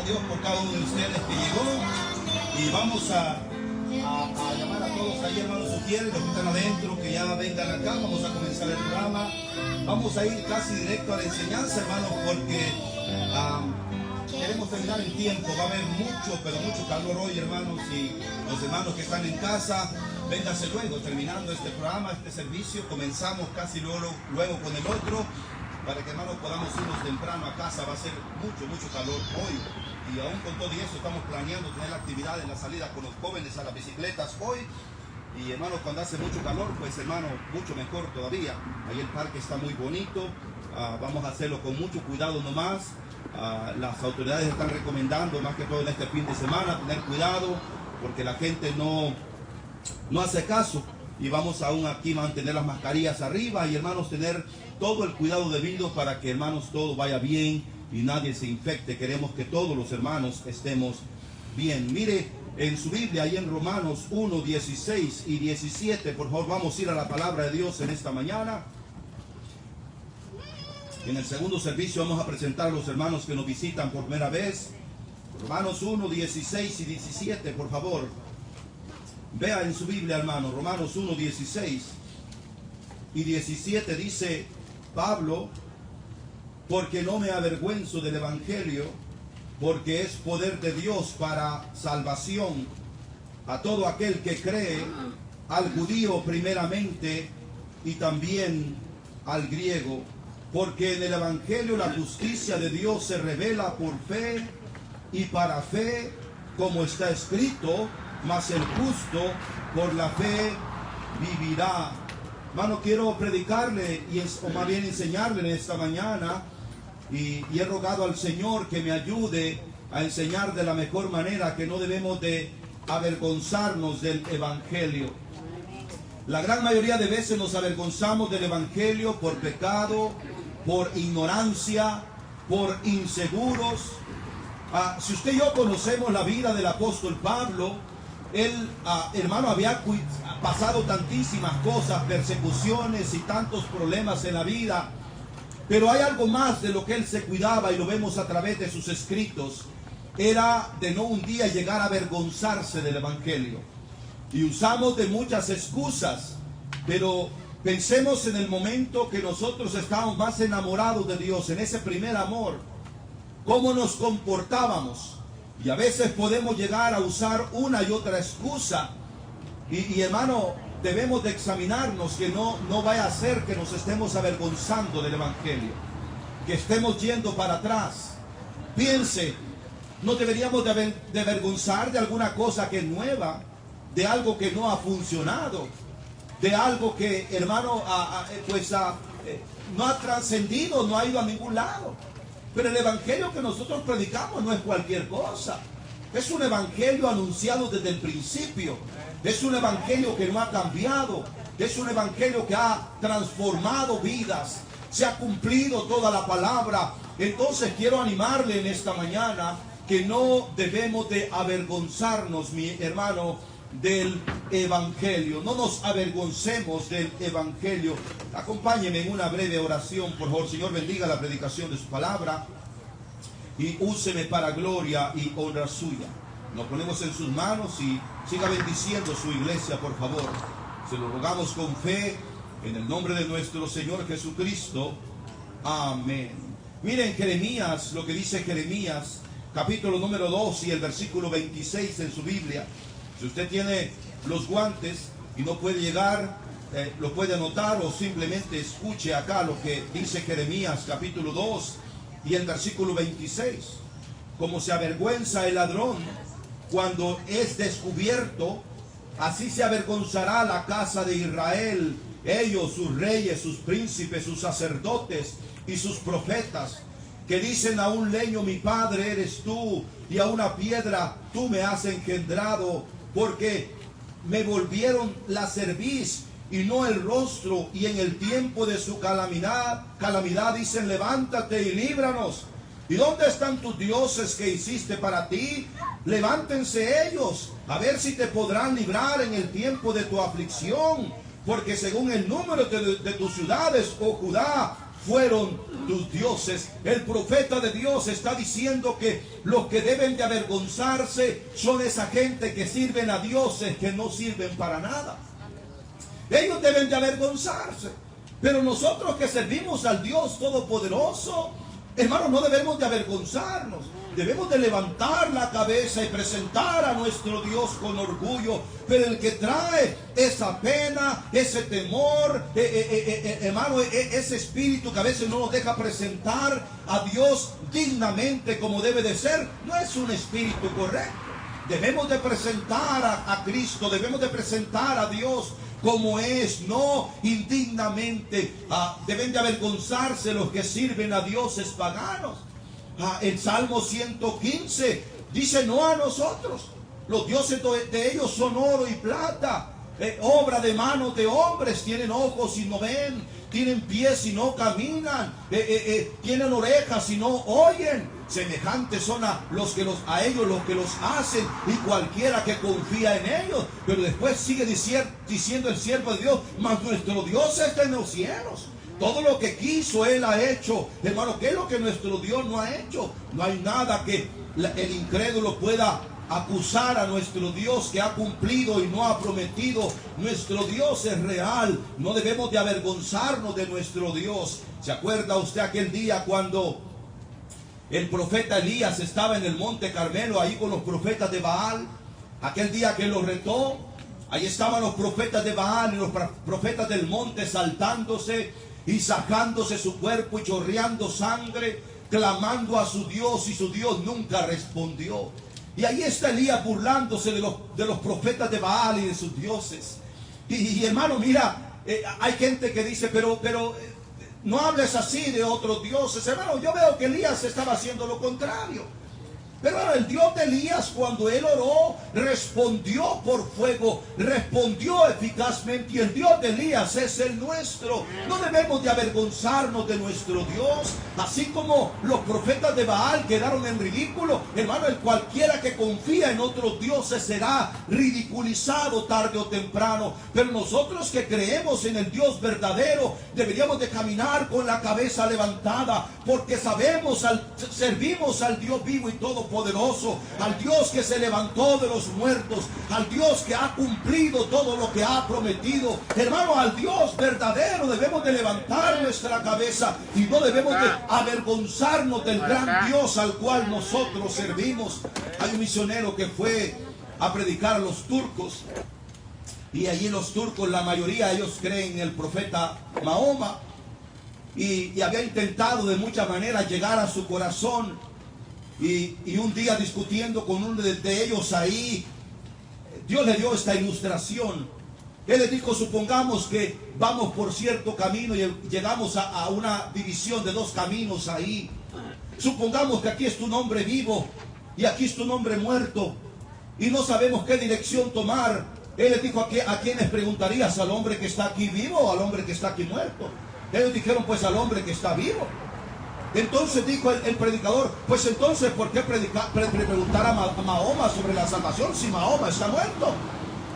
a Dios por cada uno de ustedes que llegó. Y vamos a llamar a todos ahí, hermanos Ujieres, los que están adentro, que ya vengan acá. Vamos a comenzar el programa. Vamos a ir casi directo a la enseñanza, hermanos, porque queremos terminar el tiempo. Va a haber mucho, pero mucho calor hoy, hermanos. Y los hermanos que están en casa, vénganse luego, terminando este programa, este servicio. Comenzamos casi luego con el otro, para que, hermanos, podamos irnos temprano a casa. Va a ser mucho calor hoy. Y aún con todo eso estamos planeando tener la actividad en la salida con los jóvenes a las bicicletas hoy. Y, hermanos, cuando hace mucho calor, pues, hermano, mucho mejor todavía. Ahí el parque está muy bonito. Vamos a hacerlo con mucho cuidado nomás. Las autoridades están recomendando, más que todo en este fin de semana, tener cuidado, porque la gente no hace caso. Y vamos aún aquí mantener las mascarillas arriba y, hermanos, tener todo el cuidado debido para que, hermanos, todo vaya bien y nadie se infecte. Queremos que todos los hermanos estemos bien. Mire en su Biblia, ahí en Romanos 1, 16 y 17, por favor, vamos a ir a la palabra de Dios en esta mañana. En el segundo servicio vamos a presentar a los hermanos que nos visitan por primera vez. Romanos 1, 16 y 17, por favor. Vea en su Biblia, hermano, Romanos 1, 16 y 17 dice Pablo: porque no me avergüenzo del Evangelio, porque es poder de Dios para salvación a todo aquel que cree, al judío primeramente y también al griego. Porque en el Evangelio la justicia de Dios se revela por fe y para fe, como está escrito: mas el justo por la fe vivirá. Hermano, quiero predicarle, o más bien enseñarle en esta mañana, y he rogado al Señor que me ayude a enseñar de la mejor manera, que no debemos de avergonzarnos del Evangelio. La gran mayoría de veces nos avergonzamos del Evangelio por pecado, por ignorancia, por inseguros. Si usted y yo conocemos la vida del apóstol Pablo, él, hermano, había pasado tantísimas cosas, persecuciones y tantos problemas en la vida. Pero hay algo más de lo que él se cuidaba, y lo vemos a través de sus escritos. Era de no un día llegar a avergonzarse del Evangelio. Y usamos de muchas excusas, pero pensemos en el momento que nosotros estábamos más enamorados de Dios, en ese primer amor, cómo nos comportábamos. Y a veces podemos llegar a usar una y otra excusa. Y hermano, debemos de examinarnos, que no vaya a ser que nos estemos avergonzando del Evangelio, que estemos yendo para atrás. Piense, no deberíamos de avergonzar de alguna cosa que es nueva, de algo que no ha funcionado, de algo que, hermano, no ha trascendido, no ha ido a ningún lado. Pero el Evangelio que nosotros predicamos no es cualquier cosa. Es un Evangelio anunciado desde el principio. Es un Evangelio que no ha cambiado. Es un Evangelio que ha transformado vidas. Se ha cumplido toda la palabra. Entonces quiero animarle en esta mañana que no debemos de avergonzarnos, mi hermano, del Evangelio. No nos avergoncemos del Evangelio. Acompáñenme en una breve oración, por favor. Señor, bendiga la predicación de su palabra y úseme para gloria y honra suya. Nos ponemos en sus manos y siga bendiciendo su iglesia, por favor. Se lo rogamos con fe en el nombre de nuestro Señor Jesucristo. Amén. Miren Jeremías, lo que dice Jeremías, capítulo número 2 y el versículo 26 en su Biblia. Si usted tiene los guantes y no puede llegar, lo puede anotar o simplemente escuche acá lo que dice Jeremías capítulo 2 y el versículo 26. Como se avergüenza el ladrón cuando es descubierto, así se avergonzará la casa de Israel, ellos, sus reyes, sus príncipes, sus sacerdotes y sus profetas, que dicen: a un leño mi padre eres tú, y a una piedra tú me has engendrado, porque me volvieron la cerviz y no el rostro, y en el tiempo de su calamidad dicen: levántate y líbranos. ¿Y dónde están tus dioses que hiciste para ti? Levántense ellos, a ver si te podrán librar en el tiempo de tu aflicción, porque según el número de tus ciudades, oh Judá, fueron tus dioses. El profeta de Dios está diciendo que los que deben de avergonzarse son esa gente que sirven a dioses que no sirven para nada. Ellos deben de avergonzarse. Pero nosotros que servimos al Dios Todopoderoso, hermanos, no debemos de avergonzarnos. Debemos de levantar la cabeza y presentar a nuestro Dios con orgullo. Pero el que trae esa pena, ese temor, hermano, ese espíritu que a veces no nos deja presentar a Dios dignamente como debe de ser, no es un espíritu correcto. Debemos de presentar a Cristo, debemos de presentar a Dios como es, no indignamente. Deben de avergonzarse los que sirven a dioses paganos. El Salmo 115 dice: no a nosotros, los dioses de ellos son oro y plata, obra de manos de hombres. Tienen ojos y no ven, tienen pies y no caminan, tienen orejas y no oyen. Semejantes son a ellos los que los hacen, y cualquiera que confía en ellos. Pero después sigue diciendo el siervo de Dios: mas nuestro Dios está en los cielos. Todo lo que quiso Él ha hecho. Hermano, ¿qué es lo que nuestro Dios no ha hecho? No hay nada que el incrédulo pueda acusar a nuestro Dios, que ha cumplido y no ha prometido. Nuestro Dios es real. No debemos de avergonzarnos de nuestro Dios. ¿Se acuerda usted aquel día cuando el profeta Elías estaba en el monte Carmelo, ahí con los profetas de Baal? Aquel día que lo retó, ahí estaban los profetas de Baal y los profetas del monte saltándose y sacándose su cuerpo y chorreando sangre, clamando a su Dios, y su Dios nunca respondió. Y ahí está Elías burlándose de los profetas de Baal y de sus dioses. Y hermano, mira, hay gente que dice, pero no hables así de otros dioses. Hermano, yo veo que Elías estaba haciendo lo contrario. Pero el Dios de Elías, cuando él oró, respondió por fuego, respondió eficazmente. Y el Dios de Elías es el nuestro. No debemos de avergonzarnos de nuestro Dios. Así como los profetas de Baal quedaron en ridículo, hermano, el cualquiera que confía en otros dioses será ridiculizado tarde o temprano. Pero nosotros que creemos en el Dios verdadero, deberíamos de caminar con la cabeza levantada, porque servimos al Dios vivo y todopoderoso, al Dios que se levantó de los muertos, al Dios que ha cumplido todo lo que ha prometido. Hermano, al Dios verdadero debemos de levantar nuestra cabeza y no debemos de avergonzarnos del gran Dios al cual nosotros servimos. Hay un misionero que fue a predicar a los turcos, y allí los turcos, la mayoría de ellos creen en el profeta Mahoma, y había intentado de muchas maneras llegar a su corazón. Y un día, discutiendo con uno de ellos ahí, Dios le dio esta ilustración. Él le dijo: supongamos que vamos por cierto camino y llegamos a una división de dos caminos ahí. Supongamos que aquí es tu nombre vivo y aquí es tu nombre muerto, y no sabemos qué dirección tomar. Él le dijo: ¿a quiénes preguntarías? ¿Al hombre que está aquí vivo o al hombre que está aquí muerto? Ellos dijeron: pues al hombre que está vivo. Entonces dijo el predicador: pues entonces, ¿por qué preguntar a Mahoma sobre la salvación si Mahoma está muerto?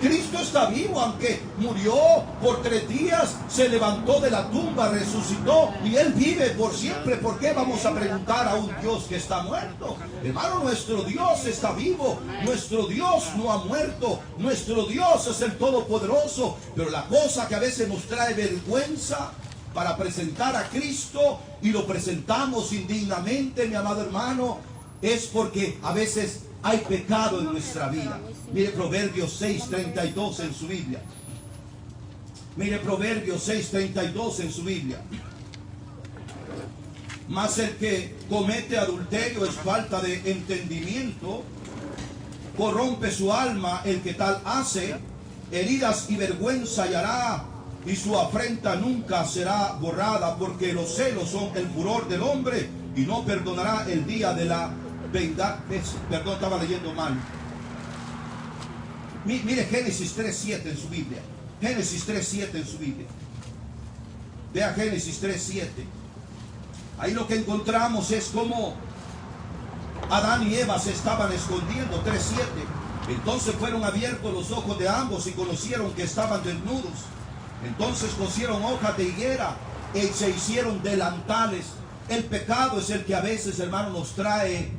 Cristo está vivo, aunque murió por 3 días, se levantó de la tumba, resucitó, y Él vive por siempre. ¿Por qué vamos a preguntar a un Dios que está muerto? Hermano, nuestro Dios está vivo, nuestro Dios no ha muerto, nuestro Dios es el Todopoderoso. Pero la cosa que a veces nos trae vergüenza para presentar a Cristo, y lo presentamos indignamente, mi amado hermano, es porque a veces hay pecado en nuestra vida. Mire Proverbios 6:32 en su Biblia. Mire Proverbios 6:32 en su Biblia. Mas el que comete adulterio es falta de entendimiento, corrompe su alma el que tal hace, heridas y vergüenza hallará, y su afrenta nunca será borrada, porque los celos son el furor del hombre, y no perdonará el día de la venganza. Perdón, estaba leyendo mal. Mire Génesis 3:7 en su Biblia. Génesis 3:7 en su Biblia. Vea Génesis 3:7. Ahí lo que encontramos es cómo Adán y Eva se estaban escondiendo. 3:7. Entonces fueron abiertos los ojos de ambos y conocieron que estaban desnudos. Entonces cosieron hojas de higuera se hicieron delantales. El pecado es el que a veces, hermano, nos trae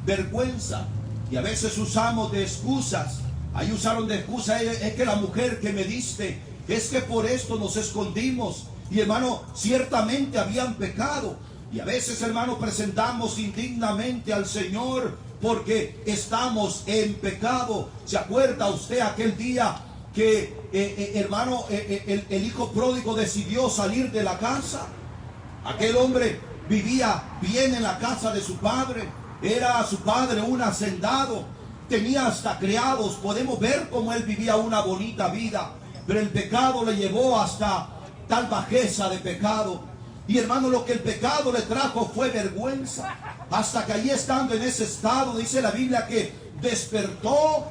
vergüenza. Y a veces usamos de excusas. Ahí usaron de excusa, es que la mujer que me diste, es que por esto nos escondimos. Y hermano, ciertamente habían pecado. Y a veces, hermano, presentamos indignamente al Señor porque estamos en pecado. ¿Se acuerda usted aquel día que, hermano, el hijo pródigo decidió salir de la casa? Aquel hombre vivía bien en la casa de su padre. Era su padre un hacendado. Tenía hasta criados. Podemos ver cómo él vivía una bonita vida. Pero el pecado le llevó hasta tal bajeza de pecado. Y hermano, lo que el pecado le trajo fue vergüenza. Hasta que allí estando en ese estado, dice la Biblia que despertó,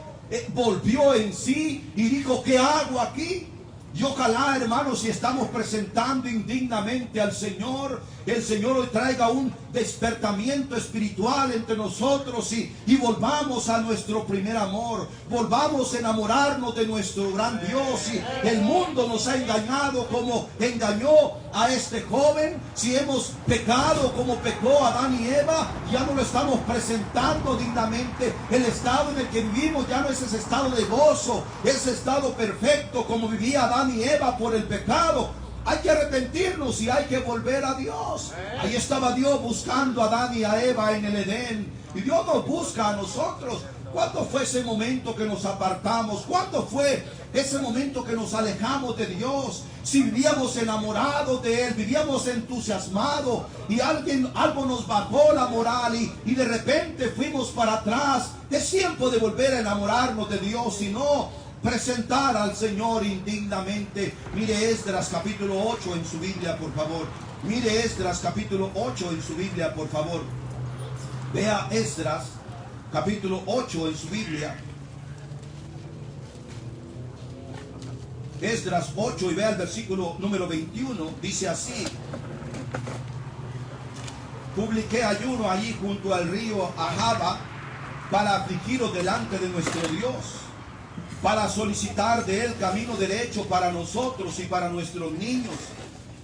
volvió en sí y dijo, ¿qué hago aquí? Y ojalá, hermanos, si estamos presentando indignamente al Señor, el Señor hoy traiga un despertamiento espiritual entre nosotros y volvamos a nuestro primer amor. Volvamos a enamorarnos de nuestro gran Dios. Y el mundo nos ha engañado como engañó a este joven. Si hemos pecado como pecó Adán y Eva, ya no lo estamos presentando dignamente. El estado en el que vivimos ya no es ese estado de gozo, ese estado perfecto como vivía Adán y Eva por el pecado. Hay que arrepentirnos y hay que volver a Dios. Ahí estaba Dios buscando a Adán y a Eva en el Edén. Y Dios nos busca a nosotros. ¿Cuándo fue ese momento que nos apartamos? ¿Cuándo fue ese momento que nos alejamos de Dios? Si vivíamos enamorados de Él, vivíamos entusiasmados y algo nos bajó la moral y de repente fuimos para atrás. Es tiempo de volver a enamorarnos de Dios, si no presentar al Señor indignamente. Mire Esdras capítulo 8 en su Biblia, por favor. Mire Esdras capítulo 8 en su Biblia, por favor. Vea Esdras capítulo 8 en su Biblia. Esdras 8 y vea el versículo número 21. Dice así: publiqué ayuno allí junto al río Ahava para afligiros delante de nuestro Dios, para solicitar de Él camino derecho para nosotros y para nuestros niños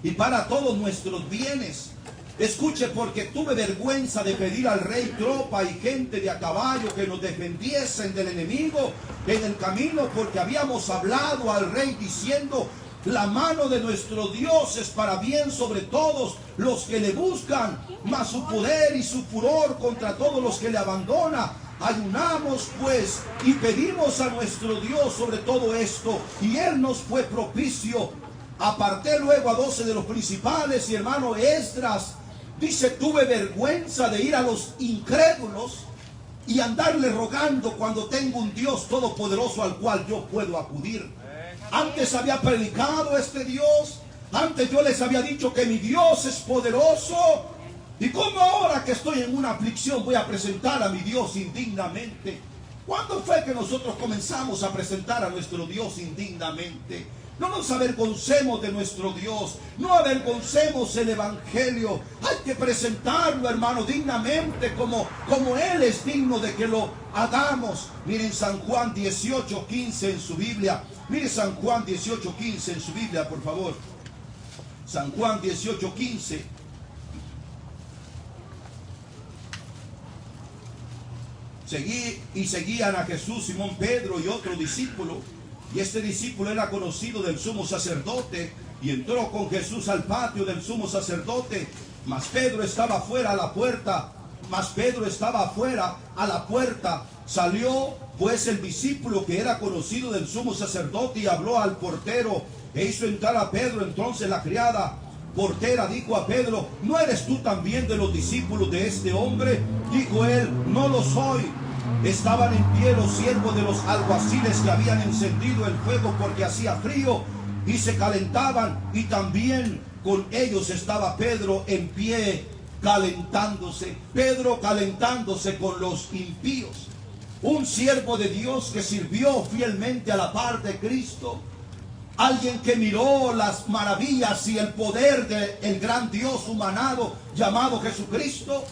y para todos nuestros bienes. Escuche, porque tuve vergüenza de pedir al rey tropa y gente de a caballo que nos defendiesen del enemigo en el camino, porque habíamos hablado al rey diciendo, la mano de nuestro Dios es para bien sobre todos los que le buscan, mas su poder y su furor contra todos los que le abandonan. Ayunamos pues y pedimos a nuestro Dios sobre todo esto, y Él nos fue propicio. Aparté luego a 12 de los principales, y hermano Esdras dice, tuve vergüenza de ir a los incrédulos y andarle rogando cuando tengo un Dios todopoderoso al cual yo puedo acudir. Antes había predicado este Dios, antes yo les había dicho que mi Dios es poderoso. ¿Y cómo ahora que estoy en una aflicción voy a presentar a mi Dios indignamente? ¿Cuándo fue que nosotros comenzamos a presentar a nuestro Dios indignamente? No nos avergoncemos de nuestro Dios, no avergoncemos el Evangelio. Hay que presentarlo, hermano, dignamente, como Él es digno de que lo hagamos. Miren San Juan 18:15 en su Biblia. Miren San Juan 18:15 en su Biblia, por favor. San Juan 18:15. Seguían a Jesús, Simón Pedro y otro discípulo. Y este discípulo era conocido del sumo sacerdote, y entró con Jesús al patio del sumo sacerdote. Mas Pedro estaba afuera a la puerta. Salió pues el discípulo que era conocido del sumo sacerdote y habló al portero e hizo entrar a Pedro. Entonces la criada portera dijo a Pedro, ¿no eres tú también de los discípulos de este hombre? Dijo él, no lo soy. Estaban en pie los siervos de los alguaciles que habían encendido el fuego porque hacía frío y se calentaban, y también con ellos estaba Pedro en pie calentándose. Pedro calentándose con los impíos. Un siervo de Dios que sirvió fielmente a la par de Cristo. Alguien que miró las maravillas y el poder del gran Dios humanado llamado Jesucristo.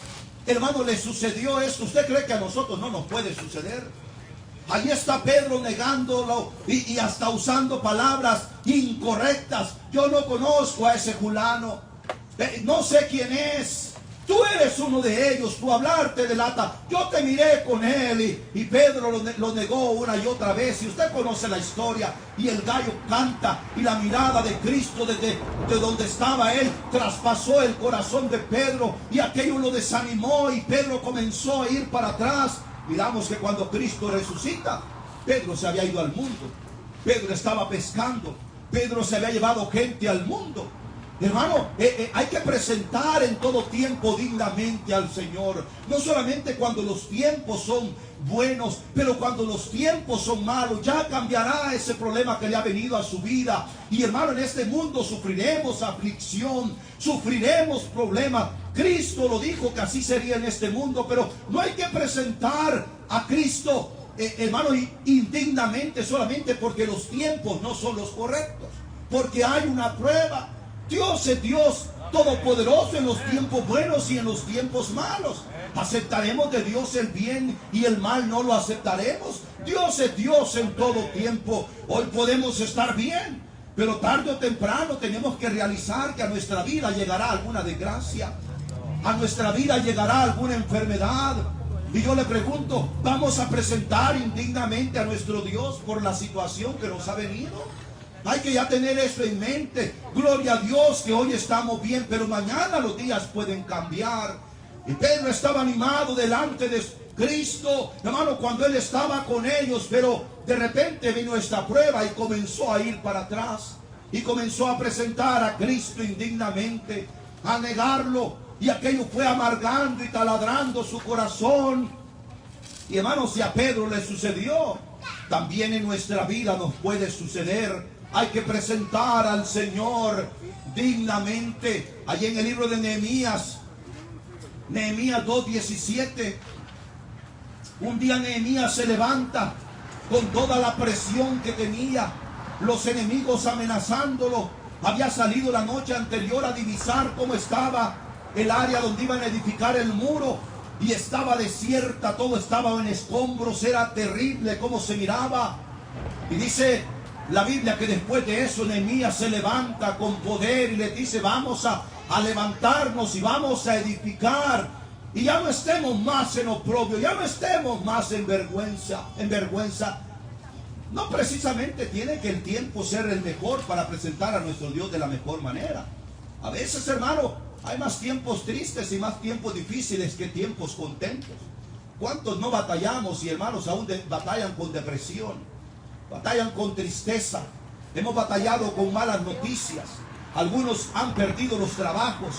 Hermano, le sucedió esto. ¿Usted cree que a nosotros no nos puede suceder? Ahí está Pedro negándolo y hasta usando palabras incorrectas. Yo no conozco a ese fulano. No sé quién es. Tú eres uno de ellos, tu hablar te delata. Yo te miré con él y Pedro lo negó una y otra vez. Y usted conoce la historia. Y el gallo canta y la mirada de Cristo desde donde estaba él traspasó el corazón de Pedro. Y aquello lo desanimó y Pedro comenzó a ir para atrás. Miramos que cuando Cristo resucita, Pedro se había ido al mundo. Pedro estaba pescando. Pedro se había llevado gente al mundo. Hermano, hay que presentar en todo tiempo dignamente al Señor. No solamente cuando los tiempos son buenos, pero cuando los tiempos son malos, ya cambiará ese problema que le ha venido a su vida. Y hermano, en este mundo sufriremos aflicción, sufriremos problemas. Cristo lo dijo que así sería en este mundo, pero no hay que presentar a Cristo, hermano, indignamente solamente porque los tiempos no son los correctos, porque hay una prueba. Dios es Dios todopoderoso en los tiempos buenos y en los tiempos malos. ¿Aceptaremos de Dios el bien y el mal no lo aceptaremos? Dios es Dios en todo tiempo. Hoy podemos estar bien, pero tarde o temprano tenemos que realizar que a nuestra vida llegará alguna desgracia. A nuestra vida llegará alguna enfermedad. Y yo le pregunto, ¿vamos a presentar indignamente a nuestro Dios por la situación que nos ha venido? Hay que ya tener eso en mente. Gloria a Dios que hoy estamos bien, pero mañana los días pueden cambiar. Y Pedro estaba animado delante de Cristo, hermano, cuando él estaba con ellos, pero de repente vino esta prueba y comenzó a ir para atrás. Y comenzó a presentar a Cristo indignamente, a negarlo. Y aquello fue amargando y taladrando su corazón. Y hermano, si a Pedro le sucedió, también en nuestra vida nos puede suceder. Hay que presentar al Señor dignamente. Allí en el libro de Nehemías 2:17, un día Nehemías se levanta con toda la presión que tenía, los enemigos amenazándolo. Había salido la noche anterior a divisar cómo estaba el área donde iban a edificar el muro, y estaba desierta, todo estaba en escombros, era terrible cómo se miraba. Y dice la Biblia que después de eso Nehemías se levanta con poder y le dice: vamos a levantarnos y vamos a edificar, y ya no estemos más en oprobio, ya no estemos más en vergüenza. No precisamente tiene que el tiempo ser el mejor para presentar a nuestro Dios de la mejor manera. A veces, hermano, hay más tiempos tristes y más tiempos difíciles que tiempos contentos. ¿Cuántos no batallamos y hermanos aún batallan con depresión? Batallan con tristeza. Hemos batallado con malas noticias. Algunos han perdido los trabajos.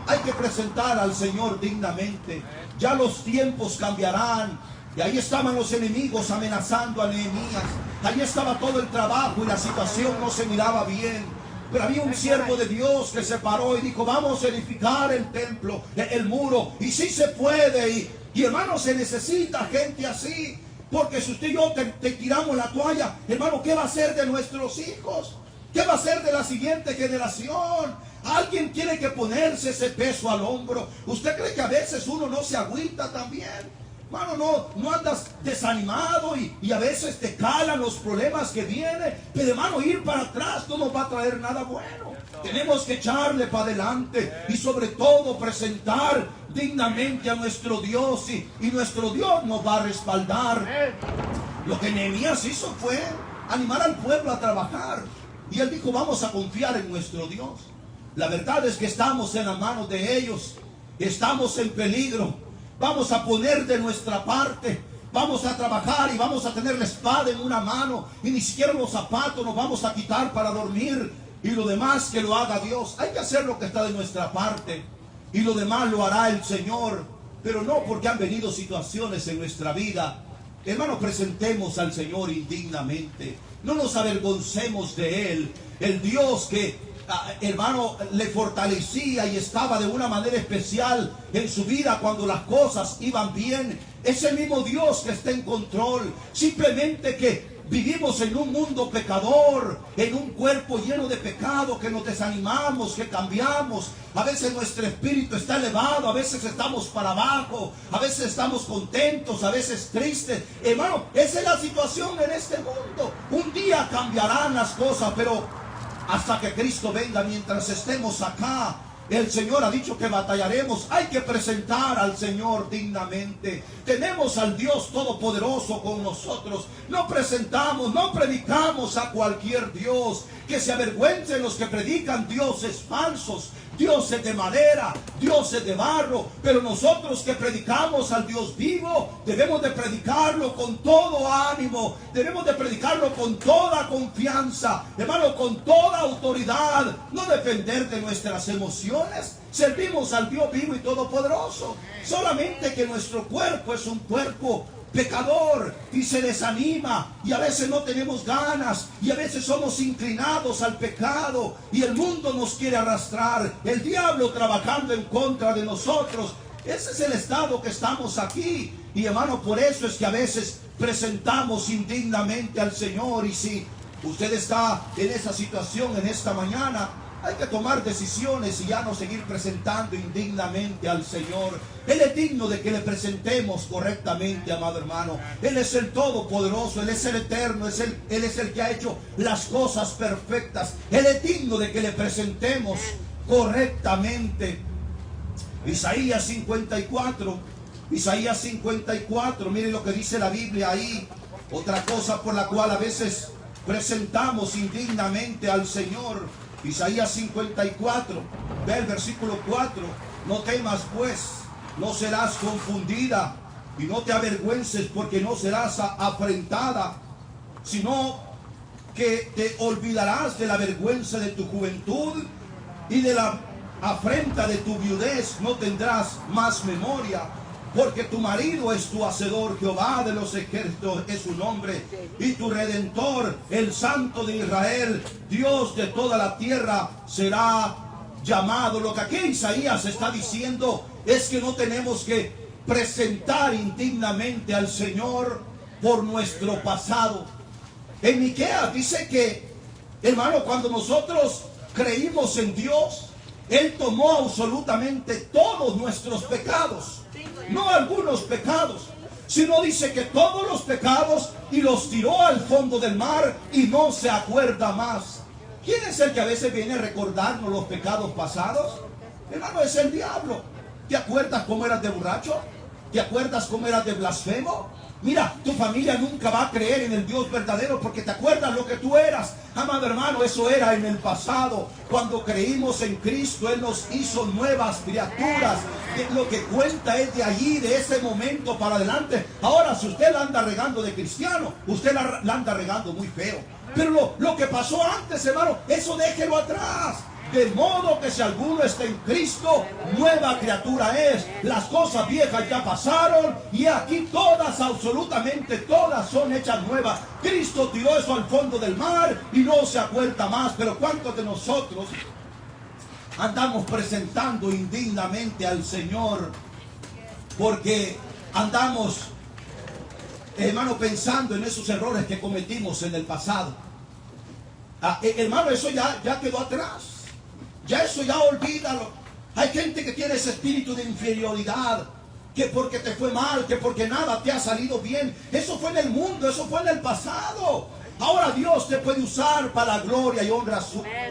Hay que presentar al Señor dignamente. Ya los tiempos cambiarán. Y ahí estaban los enemigos amenazando a Nehemías. Ahí estaba todo el trabajo y la situación no se miraba bien. Pero había un siervo de Dios que se paró y dijo: vamos a edificar el templo, el muro. Y sí se puede. Y hermano, se necesita gente así. Porque si usted y yo te tiramos la toalla, hermano, ¿qué va a hacer de nuestros hijos? ¿Qué va a hacer de la siguiente generación? Alguien tiene que ponerse ese peso al hombro. ¿Usted cree que a veces uno no se agüita también? Hermano, no andas desanimado y a veces te calan los problemas que vienen. Pero hermano, ir para atrás no nos va a traer nada bueno. Tenemos que echarle para adelante y sobre todo presentar dignamente a nuestro Dios, y nuestro Dios nos va a respaldar. Lo que Nehemías hizo fue animar al pueblo a trabajar, y él dijo: vamos a confiar en nuestro Dios. La verdad es que estamos en las manos de ellos, estamos en peligro. Vamos a poner de nuestra parte, vamos a trabajar y vamos a tener la espada en una mano, y ni siquiera los zapatos nos vamos a quitar para dormir, y lo demás que lo haga Dios. Hay que hacer lo que está de nuestra parte, y lo demás lo hará el Señor. Pero no porque han venido situaciones en nuestra vida, hermanos, presentemos al Señor indignamente. No nos avergoncemos de Él. El Dios que, hermano, le fortalecía y estaba de una manera especial en su vida cuando las cosas iban bien, es el mismo Dios que está en control. Simplemente que vivimos en un mundo pecador, en un cuerpo lleno de pecado, que nos desanimamos, que cambiamos. A veces nuestro espíritu está elevado, a veces estamos para abajo, a veces estamos contentos, a veces tristes. Hermano, esa es la situación en este mundo. Un día cambiarán las cosas, pero hasta que Cristo venga, mientras estemos acá, el Señor ha dicho que batallaremos. Hay que presentar al Señor dignamente. Tenemos al Dios Todopoderoso con nosotros. No presentamos, no predicamos a cualquier Dios. Que se avergüencen los que predican dioses falsos, dioses de madera, dioses de barro. Pero nosotros que predicamos al Dios vivo, debemos de predicarlo con todo ánimo, debemos de predicarlo con toda confianza, hermano, con toda autoridad. No depender de nuestras emociones. Servimos al Dios vivo y todopoderoso. Solamente que nuestro cuerpo es un cuerpo pecador y se desanima, y a veces no tenemos ganas, y a veces somos inclinados al pecado, y el mundo nos quiere arrastrar, el diablo trabajando en contra de nosotros. Ese es el estado que estamos aquí. Y hermano, por eso es que a veces presentamos indignamente al Señor. Y si usted está en esa situación en esta mañana, hay que tomar decisiones y ya no seguir presentando indignamente al Señor. Él es digno de que le presentemos correctamente, amado hermano. Él es el Todopoderoso, Él es el Eterno, Él es el que ha hecho las cosas perfectas. Él es digno de que le presentemos correctamente. Isaías 54, mire lo que dice la Biblia ahí. Otra cosa por la cual a veces presentamos indignamente al Señor. Isaías 54, ve el versículo 4. No temas pues, no serás confundida, y no te avergüences, porque no serás afrentada, sino que te olvidarás de la vergüenza de tu juventud, y de la afrenta de tu viudez no tendrás más memoria. Porque tu marido es tu hacedor, Jehová de los ejércitos es su nombre, y tu redentor, el Santo de Israel, Dios de toda la tierra, será llamado. Lo que aquí Isaías está diciendo es que no tenemos que presentar indignamente al Señor por nuestro pasado. En Miqueas dice que, hermano, cuando nosotros creímos en Dios, Él tomó absolutamente todos nuestros pecados. No algunos pecados, sino dice que todos los pecados, y los tiró al fondo del mar, y no se acuerda más. ¿Quién es el que a veces viene a recordarnos los pecados pasados? Hermano, es el diablo. ¿Te acuerdas cómo eras de borracho? ¿Te acuerdas cómo eras de blasfemo? Mira, tu familia nunca va a creer en el Dios verdadero porque te acuerdas lo que tú eras. Amado hermano, eso era en el pasado. Cuando creímos en Cristo, Él nos hizo nuevas criaturas. Lo que cuenta es de allí, de ese momento para adelante. Ahora, si usted la anda regando de cristiano, usted la anda regando muy feo. Pero lo que pasó antes, hermano, eso déjelo atrás. De modo que si alguno está en Cristo, nueva criatura es. Las cosas viejas ya pasaron, y aquí todas, absolutamente todas, son hechas nuevas. Cristo tiró eso al fondo del mar y no se acuerda más. Pero ¿cuántos de nosotros andamos presentando indignamente al Señor porque andamos, hermano, pensando en esos errores que cometimos en el pasado? Hermano, eso ya quedó atrás. Ya eso ya olvídalo. Hay gente que tiene ese espíritu de inferioridad, que porque te fue mal, que porque nada te ha salido bien. Eso fue en el mundo, eso fue en el pasado. Ahora Dios te puede usar para la gloria y honra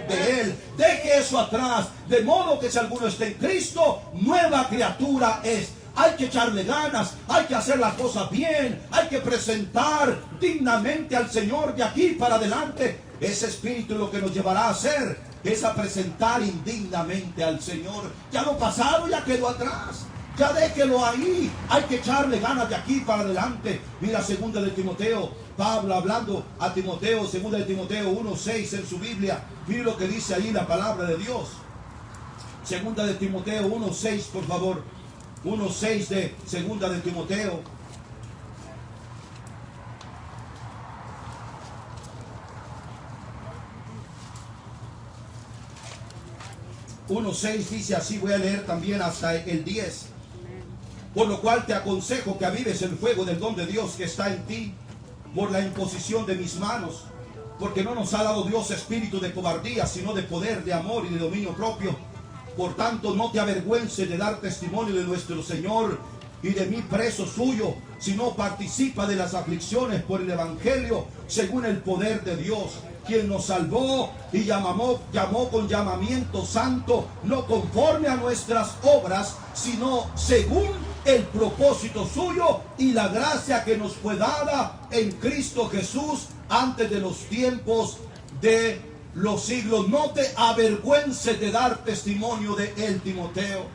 de Él. Deje eso atrás. De modo que si alguno está en Cristo, nueva criatura es. Hay que echarle ganas, hay que hacer las cosas bien, hay que presentar dignamente al Señor de aquí para adelante. Ese espíritu lo que nos llevará a hacer es a presentar indignamente al Señor. Ya lo pasado ya quedó atrás. Ya déjelo ahí. Hay que echarle ganas de aquí para adelante. Mira, 2 de Timoteo, Pablo hablando a Timoteo, 2 de Timoteo 1:6 en su Biblia. Mira lo que dice ahí la palabra de Dios. 2 de Timoteo 1:6, por favor. 1:6 de 2 de Timoteo. Dice así, voy a leer también hasta el 10. Por lo cual te aconsejo que avives el fuego del don de Dios que está en ti por la imposición de mis manos, porque no nos ha dado Dios espíritu de cobardía, sino de poder, de amor y de dominio propio. Por tanto, no te avergüences de dar testimonio de nuestro Señor y de mí preso suyo, sino participa de las aflicciones por el Evangelio según el poder de Dios, quien nos salvó y llamó con llamamiento santo, no conforme a nuestras obras, sino según el propósito suyo y la gracia que nos fue dada en Cristo Jesús antes de los tiempos de los siglos. No te avergüences de dar testimonio de él, Timoteo.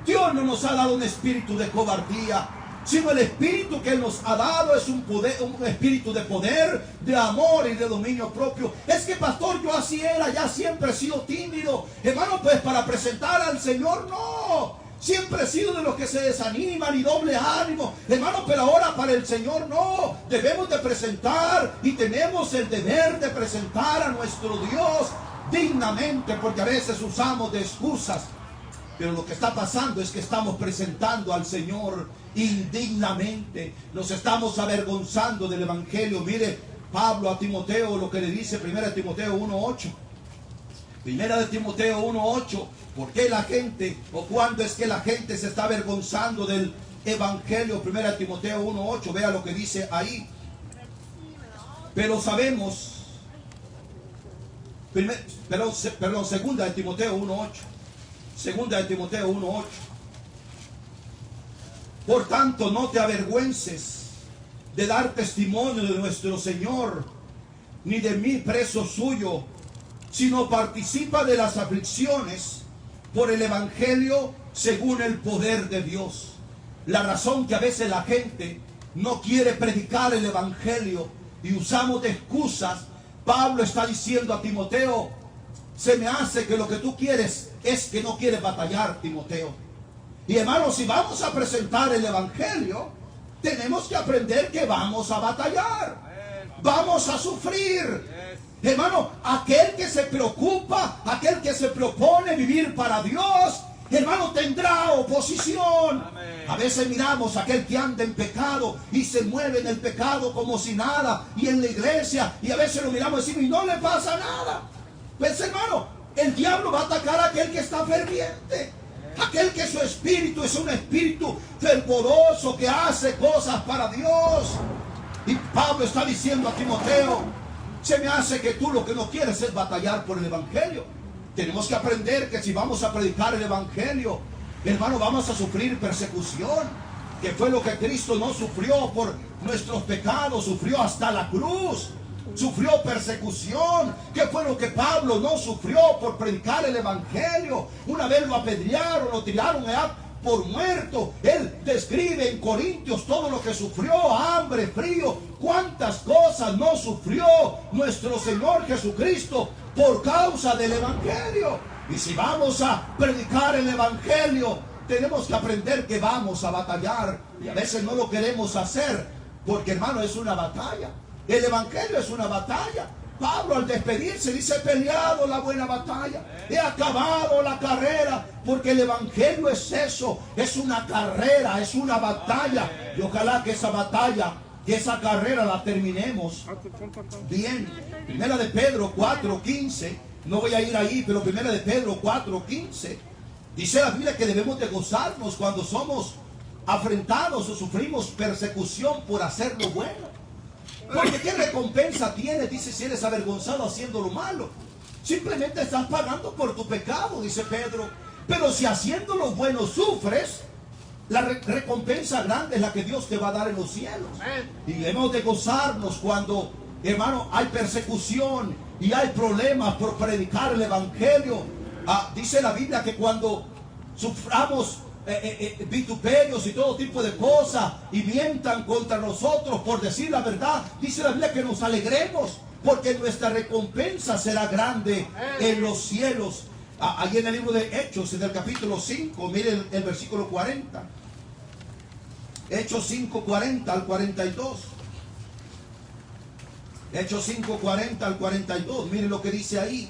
Dios no nos ha dado un espíritu de cobardía, sino el espíritu que Él nos ha dado es un espíritu de poder, de amor y de dominio propio. Es que, pastor, yo así era, ya siempre he sido tímido. Hermano, pues para presentar al Señor, no. Siempre he sido de los que se desaniman y doble ánimo. Hermano, pero ahora para el Señor no. Debemos de presentar y tenemos el deber de presentar a nuestro Dios dignamente, porque a veces usamos de excusas. Pero lo que está pasando es que estamos presentando al Señor indignamente. Nos estamos avergonzando del Evangelio. Mire Pablo a Timoteo lo que le dice 1 Timoteo 1:8. 1 Timoteo 1:8. ¿Por qué la gente o cuándo es que la gente se está avergonzando del Evangelio? 1 Timoteo 1:8. Vea lo que dice ahí. Pero sabemos, perdón, 2 Timoteo 1:8. Segunda de Timoteo 1:8. Por tanto, no te avergüences de dar testimonio de nuestro Señor, ni de mí preso suyo, sino participa de las aflicciones por el Evangelio según el poder de Dios. La razón que a veces la gente no quiere predicar el Evangelio y usamos de excusas, Pablo está diciendo a Timoteo, se me hace que lo que tú quieres es que no quieres batallar, Timoteo. Y hermanos, si vamos a presentar el Evangelio, tenemos que aprender que vamos a batallar. Vamos a sufrir. Hermano, aquel que se preocupa, aquel que se propone vivir para Dios, hermano, tendrá oposición. A veces miramos a aquel que anda en pecado y se mueve en el pecado como si nada, y en la iglesia, y a veces lo miramos y decimos, y no le pasa nada. Pues hermano, el diablo va a atacar a aquel que está ferviente, aquel que su espíritu es un espíritu fervoroso que hace cosas para Dios. Y Pablo está diciendo a Timoteo, se me hace que tú lo que no quieres es batallar por el Evangelio. Tenemos que aprender que si vamos a predicar el Evangelio, hermano, vamos a sufrir persecución, que fue lo que Cristo no sufrió por nuestros pecados, sufrió hasta la cruz. Sufrió persecución, que fue lo que Pablo no sufrió por predicar el Evangelio. Una vez lo apedrearon, lo tiraron por muerto. Él describe en Corintios todo lo que sufrió, hambre, frío, cuántas cosas no sufrió nuestro Señor Jesucristo por causa del Evangelio. Y si vamos a predicar el Evangelio, tenemos que aprender que vamos a batallar, y a veces no lo queremos hacer porque, hermano, es una batalla. El Evangelio es una batalla. Pablo al despedirse dice, he peleado la buena batalla, he acabado la carrera, porque el Evangelio es eso, es una carrera, es una batalla. Y ojalá que esa batalla, que esa carrera la terminemos bien. Primera de Pedro 4:15, no voy a ir ahí, pero Primera de Pedro 4:15, dice la Biblia que debemos de gozarnos cuando somos afrentados o sufrimos persecución por hacer lo bueno. Porque ¿qué recompensa tienes? Dice, si eres avergonzado haciendo lo malo. Simplemente estás pagando por tu pecado, dice Pedro. Pero si haciendo lo bueno sufres, la recompensa grande es la que Dios te va a dar en los cielos. Y debemos de gozarnos cuando, hermano, hay persecución y hay problemas por predicar el Evangelio. Dice la Biblia que cuando suframos vituperios y todo tipo de cosas y mientan contra nosotros por decir la verdad, dice la Biblia que nos alegremos, porque nuestra recompensa será grande en los cielos. Ahí en el libro de Hechos, en el capítulo 5, miren el versículo 40. Hechos 5:40 al 42. Hechos 5:40 al 42. Miren lo que dice ahí.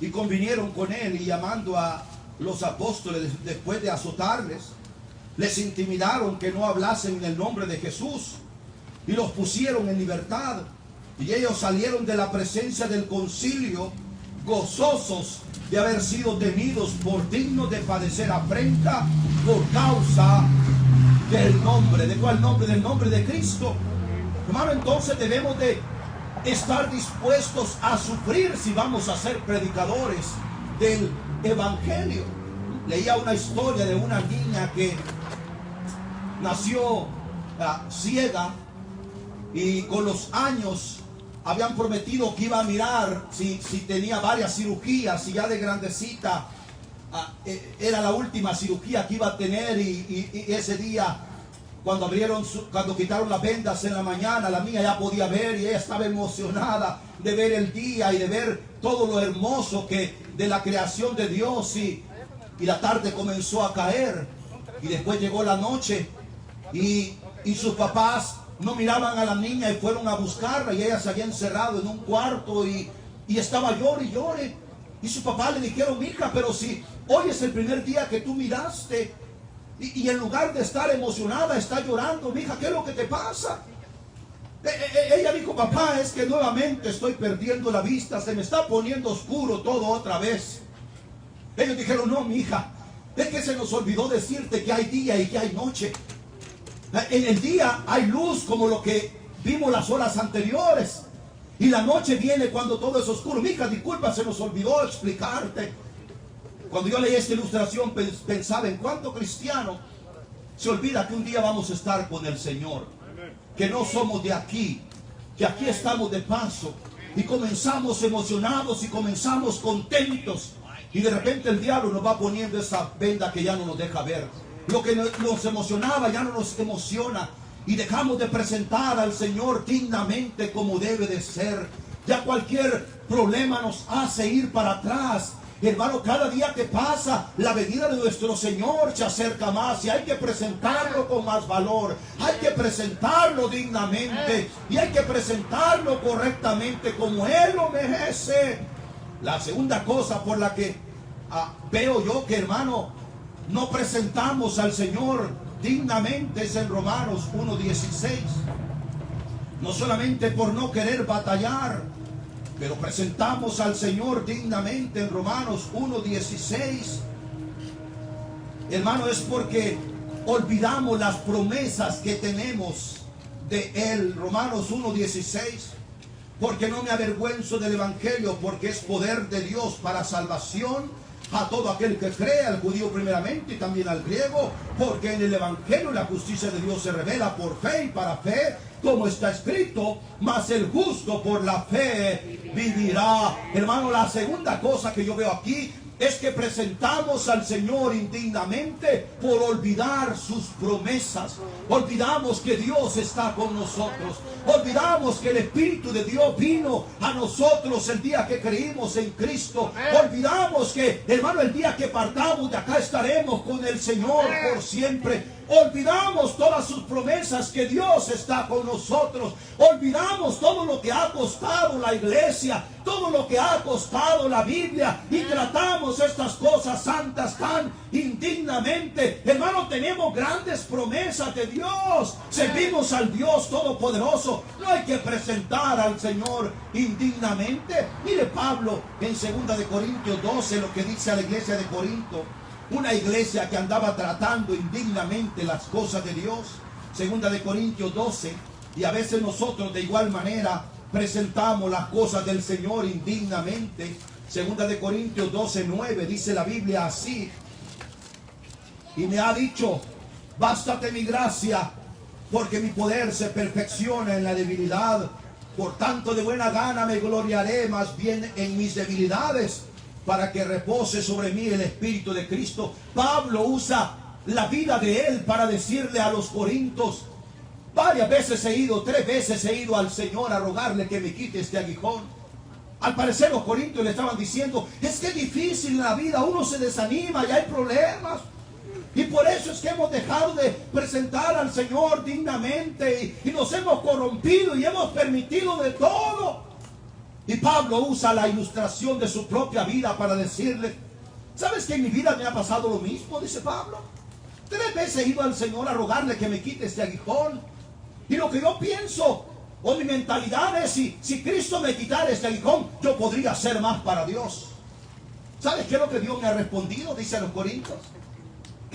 Y convinieron con él, y llamando a los apóstoles después de azotarles, les intimidaron que no hablasen en el nombre de Jesús, y los pusieron en libertad. Y ellos salieron de la presencia del concilio gozosos de haber sido tenidos por dignos de padecer afrenta por causa del nombre. ¿De cuál nombre? Del nombre de Cristo. Hermano, entonces debemos de estar dispuestos a sufrir si vamos a ser predicadores del evangelio. Leía una historia de una niña que nació ciega, y con los años habían prometido que iba a mirar si tenía varias cirugías, y ya de grandecita era la última cirugía que iba a tener, y ese día cuando quitaron las vendas en la mañana, la niña ya podía ver, y ella estaba emocionada de ver el día y de ver todo lo hermoso de la creación de Dios, y la tarde comenzó a caer, y después llegó la noche, y sus papás no miraban a la niña y fueron a buscarla, y ella se había encerrado en un cuarto y estaba llore y llore. Y su papá le dijeron: hija, pero si hoy es el primer día que tú miraste, y en lugar de estar emocionada está llorando, hija, ¿qué es lo que te pasa? Ella dijo: papá, es que nuevamente estoy perdiendo la vista, se me está poniendo oscuro todo otra vez. Ellos dijeron: no, mi hija, es que se nos olvidó decirte que hay día y que hay noche. En el día hay luz, como lo que vimos las horas anteriores, y la noche viene cuando todo es oscuro. Mija, disculpa, se nos olvidó explicarte. Cuando yo leí esta ilustración pensaba en cuánto cristiano se olvida que un día vamos a estar con el Señor, que no somos de aquí, que aquí estamos de paso, y comenzamos emocionados y comenzamos contentos, y de repente el diablo nos va poniendo esa venda que ya no nos deja ver. Lo que nos emocionaba ya no nos emociona, y dejamos de presentar al Señor dignamente como debe de ser. Ya cualquier problema nos hace ir para atrás. Hermano, cada día que pasa, la venida de nuestro Señor se acerca más, y hay que presentarlo con más valor, hay que presentarlo dignamente, y hay que presentarlo correctamente como Él lo merece. La segunda cosa por la que veo yo que, hermano, no presentamos al Señor dignamente es en Romanos 1:16. No solamente por no querer batallar, pero presentamos al Señor dignamente en Romanos 1:16. Hermano, es porque olvidamos las promesas que tenemos de Él. Romanos 1:16. Porque no me avergüenzo del evangelio, porque es poder de Dios para salvación a todo aquel que cree, al judío primeramente y también al griego, porque en el evangelio la justicia de Dios se revela por fe y para fe, como está escrito: mas el justo por la fe vivirá. Hermano, la segunda cosa que yo veo aquí es que presentamos al Señor indignamente por olvidar sus promesas. Olvidamos que Dios está con nosotros. Olvidamos que el Espíritu de Dios vino a nosotros el día que creímos en Cristo. Olvidamos que, hermano, el día que partamos de acá estaremos con el Señor por siempre. Olvidamos todas sus promesas, que Dios está con nosotros. Olvidamos todo lo que ha costado la iglesia, todo lo que ha costado la Biblia, y tratamos estas cosas santas tan indignamente. Hermano, tenemos grandes promesas de Dios, servimos al Dios Todopoderoso. No hay que presentar al Señor indignamente. Mire Pablo en 2 de Corintios 12 lo que dice a la iglesia de Corinto, una iglesia que andaba tratando indignamente las cosas de Dios. 2 de Corintios 12. Y a veces nosotros de igual manera presentamos las cosas del Señor indignamente. 2 de Corintios 12:9 dice la Biblia así: y me ha dicho: bástate mi gracia, porque mi poder se perfecciona en la debilidad. Por tanto, de buena gana me gloriaré más bien en mis debilidades, para que repose sobre mí el Espíritu de Cristo. Pablo usa la vida de él para decirle a los corintios: varias veces he ido, 3 veces he ido al Señor a rogarle que me quite este aguijón. Al parecer los corintios le estaban diciendo: es que es difícil en la vida, uno se desanima y hay problemas. Y por eso es que hemos dejado de presentar al Señor dignamente, y nos hemos corrompido y hemos permitido de todo. Y Pablo usa la ilustración de su propia vida para decirle: ¿sabes que en mi vida me ha pasado lo mismo? Dice Pablo. 3 veces he ido al Señor a rogarle que me quite este aguijón. Y lo que yo pienso, o mi mentalidad es: si Cristo me quitara este aguijón, yo podría hacer más para Dios. ¿Sabes qué es lo que Dios me ha respondido? Dice a los corintios: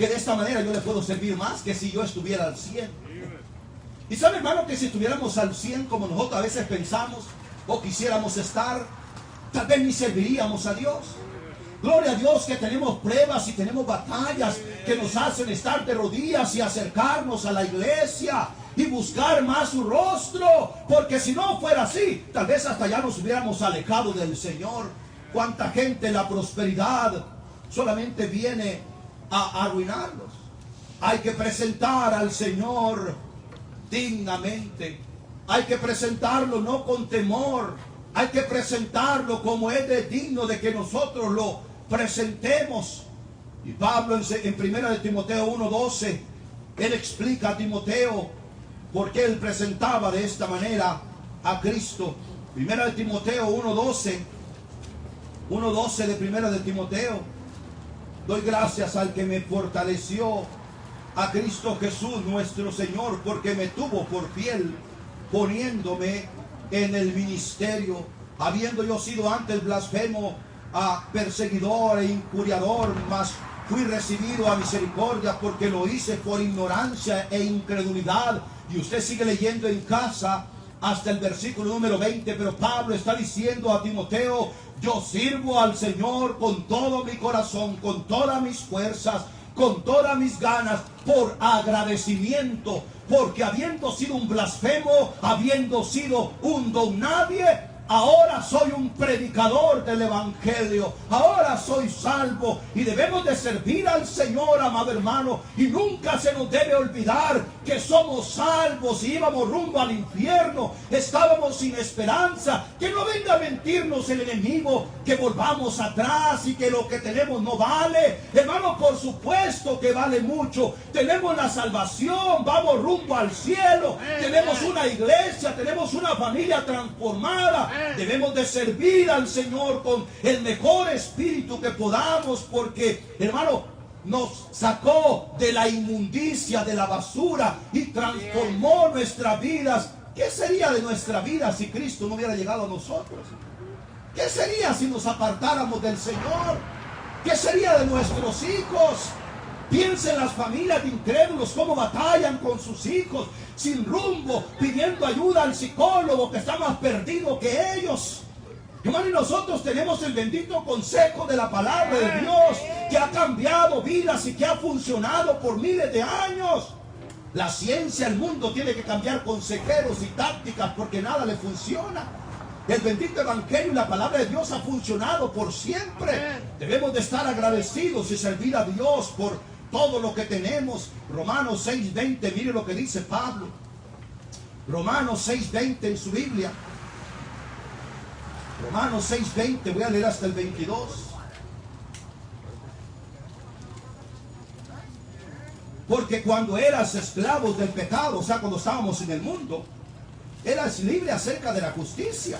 que de esta manera yo le puedo servir más que si yo estuviera al 100. Y sabe, hermano, que si estuviéramos al 100 como nosotros a veces pensamos o quisiéramos estar, tal vez ni serviríamos a Dios. Gloria a Dios que tenemos pruebas y tenemos batallas que nos hacen estar de rodillas y acercarnos a la iglesia y buscar más su rostro, porque si no fuera así, tal vez hasta ya nos hubiéramos alejado del Señor. Cuánta gente la prosperidad solamente viene a arruinarlos. Hay que presentar al Señor dignamente. Hay que presentarlo no con temor. Hay que presentarlo como es de digno de que nosotros lo presentemos. Y Pablo en 1 de Timoteo 1:12, él explica a Timoteo por qué él presentaba de esta manera a Cristo. 1 de Timoteo 1:12 de 1 de Timoteo. Doy gracias al que me fortaleció, a Cristo Jesús nuestro Señor, porque me tuvo por fiel, poniéndome en el ministerio, habiendo yo sido antes blasfemo, perseguidor e injuriador, mas fui recibido a misericordia, porque lo hice por ignorancia e incredulidad. Y usted sigue leyendo en casa hasta el versículo número 20, pero Pablo está diciendo a Timoteo: yo sirvo al Señor con todo mi corazón, con todas mis fuerzas, con todas mis ganas, por agradecimiento, porque habiendo sido un blasfemo, habiendo sido un don nadie, ahora soy un predicador del evangelio, ahora soy salvo, y debemos de servir al Señor, amado hermano, y nunca se nos debe olvidar que somos salvos y íbamos rumbo al infierno, estábamos sin esperanza. Que no venga a mentirnos el enemigo, que volvamos atrás y que lo que tenemos no vale. Hermano, por supuesto que vale mucho. Tenemos la salvación, vamos rumbo al cielo, tenemos una iglesia, tenemos una familia transformada. Debemos de servir al Señor con el mejor espíritu que podamos, porque, hermano, nos sacó de la inmundicia, de la basura, y transformó nuestras vidas. ¿Qué sería de nuestra vida si Cristo no hubiera llegado a nosotros? ¿Qué sería si nos apartáramos del Señor? ¿Qué sería de nuestros hijos? Piensen las familias de incrédulos cómo batallan con sus hijos sin rumbo, pidiendo ayuda al psicólogo que está más perdido que ellos. Hermano, y nosotros tenemos el bendito consejo de la palabra de Dios, que ha cambiado vidas y que ha funcionado por miles de años. La ciencia, el mundo tiene que cambiar consejeros y tácticas, porque nada le funciona. El bendito evangelio y la palabra de Dios ha funcionado por siempre. Debemos de estar agradecidos y servir a Dios por todo lo que tenemos. Romanos 6:20, mire lo que dice Pablo. Romanos 6:20 en su Biblia. Romanos 6:20, voy a leer hasta el 22. Porque cuando eras esclavos del pecado, o sea, cuando estábamos en el mundo, eras libre acerca de la justicia.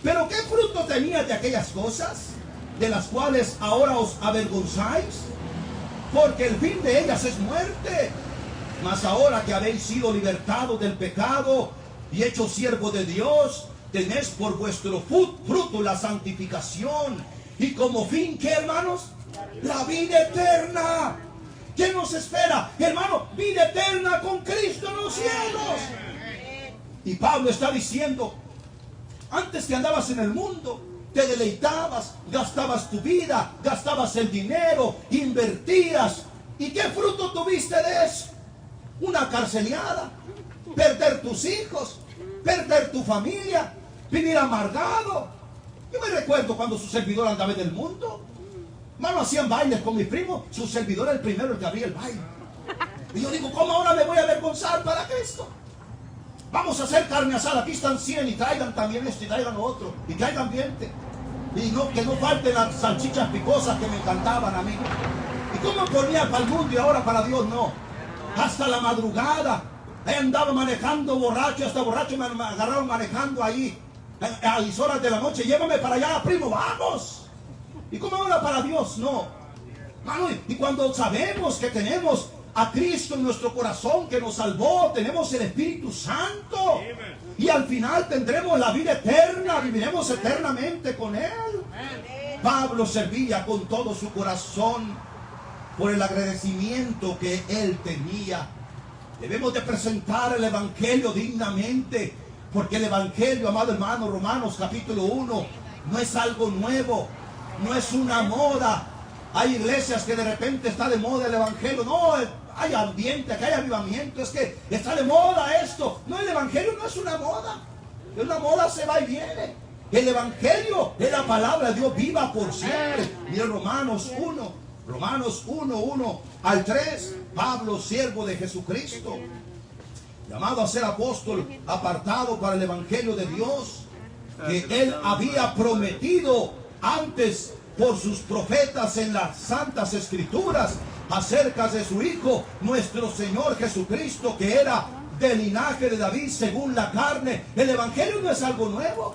Pero ¿qué fruto tenías de aquellas cosas de las cuales ahora os avergonzáis? Porque el fin de ellas es muerte. Mas ahora que habéis sido libertados del pecado y hechos siervos de Dios, tenéis por vuestro fruto la santificación. Y como fin, ¿qué, hermanos? La vida eterna. ¿Qué nos espera, hermano? Vida eterna con Cristo en los cielos. Y Pablo está diciendo: antes que andabas en el mundo, te deleitabas, gastabas tu vida, gastabas el dinero, invertías. ¿Y qué fruto tuviste de eso? Una carceliada, perder tus hijos, perder tu familia, vivir amargado. Yo me recuerdo cuando su servidor andaba en el mundo. Hermano, hacían bailes con mi primo, su servidor era el primero el que abría el baile. Y yo digo, ¿cómo ahora me voy a avergonzar para Cristo? Vamos a hacer carne asada, aquí están 100 y traigan también esto y traigan lo otro, y traigan 20. Y no, que no falten las salchichas picosas que me encantaban a mí. ¿Y cómo ponía para el mundo y ahora para Dios no? Hasta la madrugada, ahí andaba manejando borracho, hasta borracho me agarraron manejando ahí, a las horas de la noche. Llévame para allá, primo, vamos. ¿Y cómo ahora para Dios no? Mano, y cuando sabemos que tenemos a Cristo en nuestro corazón, que nos salvó, tenemos el Espíritu Santo, y al final tendremos la vida eterna, viviremos eternamente con Él. Pablo servía con todo su corazón por el agradecimiento que él tenía. Debemos de presentar el evangelio dignamente, porque el evangelio, amado hermano, Romanos capítulo 1, no es algo nuevo, no es una moda. Hay iglesias que de repente está de moda el evangelio. No, hay ambiente, que hay avivamiento, es que está de moda esto. No, el evangelio no es una moda. Una moda se va y viene. El evangelio es la palabra de Dios viva por siempre. Mira Romanos 1 al 3. Pablo, siervo de Jesucristo, llamado a ser apóstol, apartado para el evangelio de Dios, que él había prometido antes por sus profetas en las santas escrituras acerca de su Hijo, nuestro Señor Jesucristo, que era del linaje de David según la carne. El evangelio no es algo nuevo.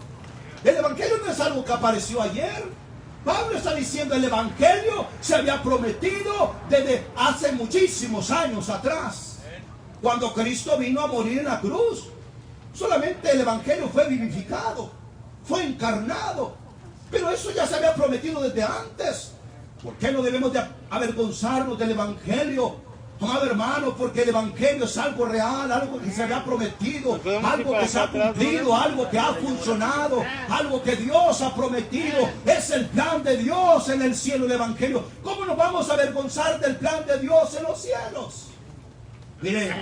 El evangelio no es algo que apareció ayer. Pablo está diciendo, el evangelio se había prometido desde hace muchísimos años atrás, cuando Cristo vino a morir en la cruz. Solamente el evangelio fue vivificado, fue encarnado, pero eso ya se había prometido desde antes. ¿Por qué no debemos de avergonzarnos del evangelio, amado hermano? Porque el evangelio es algo real, algo que se había prometido, algo que se ha cumplido, algo que ha funcionado, algo que Dios ha prometido. Es el plan de Dios en el cielo, el evangelio. ¿Cómo nos vamos a avergonzar del plan de Dios en los cielos? Mire,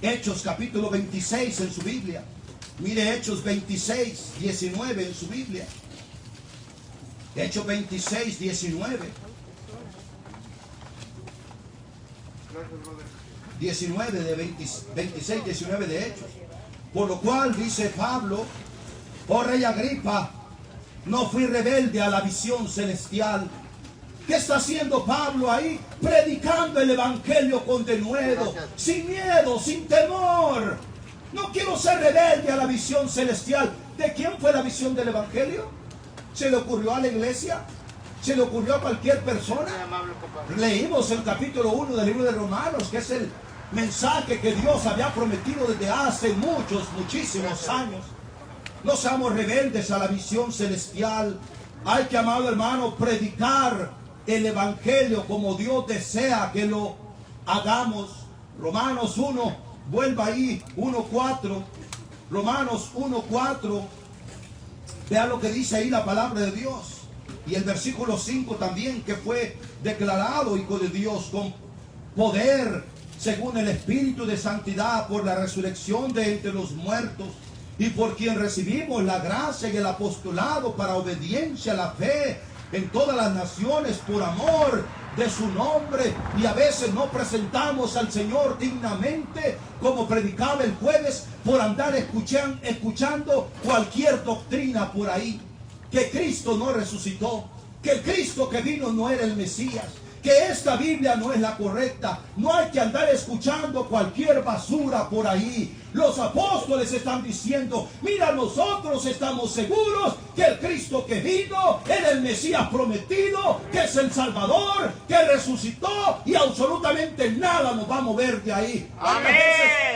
Hechos capítulo 26 en su Biblia. Mire Hechos 26, 19 en su Biblia. Hechos 26, 19. 19 de 26, 19 de Hechos. Por lo cual dice Pablo, oh rey Agripa, no fui rebelde a la visión celestial. ¿Qué está haciendo Pablo ahí? Predicando el evangelio con denuedo, sin miedo, sin temor. No quiero ser rebelde a la visión celestial. ¿De quién fue la visión del evangelio? ¿Se le ocurrió a la iglesia? ¿Se le ocurrió a cualquier persona? Leímos el capítulo 1 del libro de Romanos, que es el mensaje que Dios había prometido desde hace muchísimos años. No seamos rebeldes a la visión celestial. Hay que, amado hermano, predicar el evangelio como Dios desea que lo hagamos. Romanos 1, vuelva ahí, 1:4. Romanos 1:4. Vea lo que dice ahí la palabra de Dios. Y el versículo 5 también, que fue declarado Hijo de Dios con poder según el Espíritu de santidad por la resurrección de entre los muertos, y por quien recibimos la gracia y el apostolado para obediencia a la fe en todas las naciones por amor de su nombre. Y a veces no presentamos al Señor dignamente, como predicaba el jueves, por andar escuchando cualquier doctrina por ahí. Que Cristo no resucitó, que el Cristo que vino no era el Mesías, que esta Biblia no es la correcta. No hay que andar escuchando cualquier basura por ahí. Los apóstoles están diciendo, mira, nosotros estamos seguros que el Cristo que vino era el Mesías prometido, que es el Salvador, que resucitó, y absolutamente nada nos va a mover de ahí.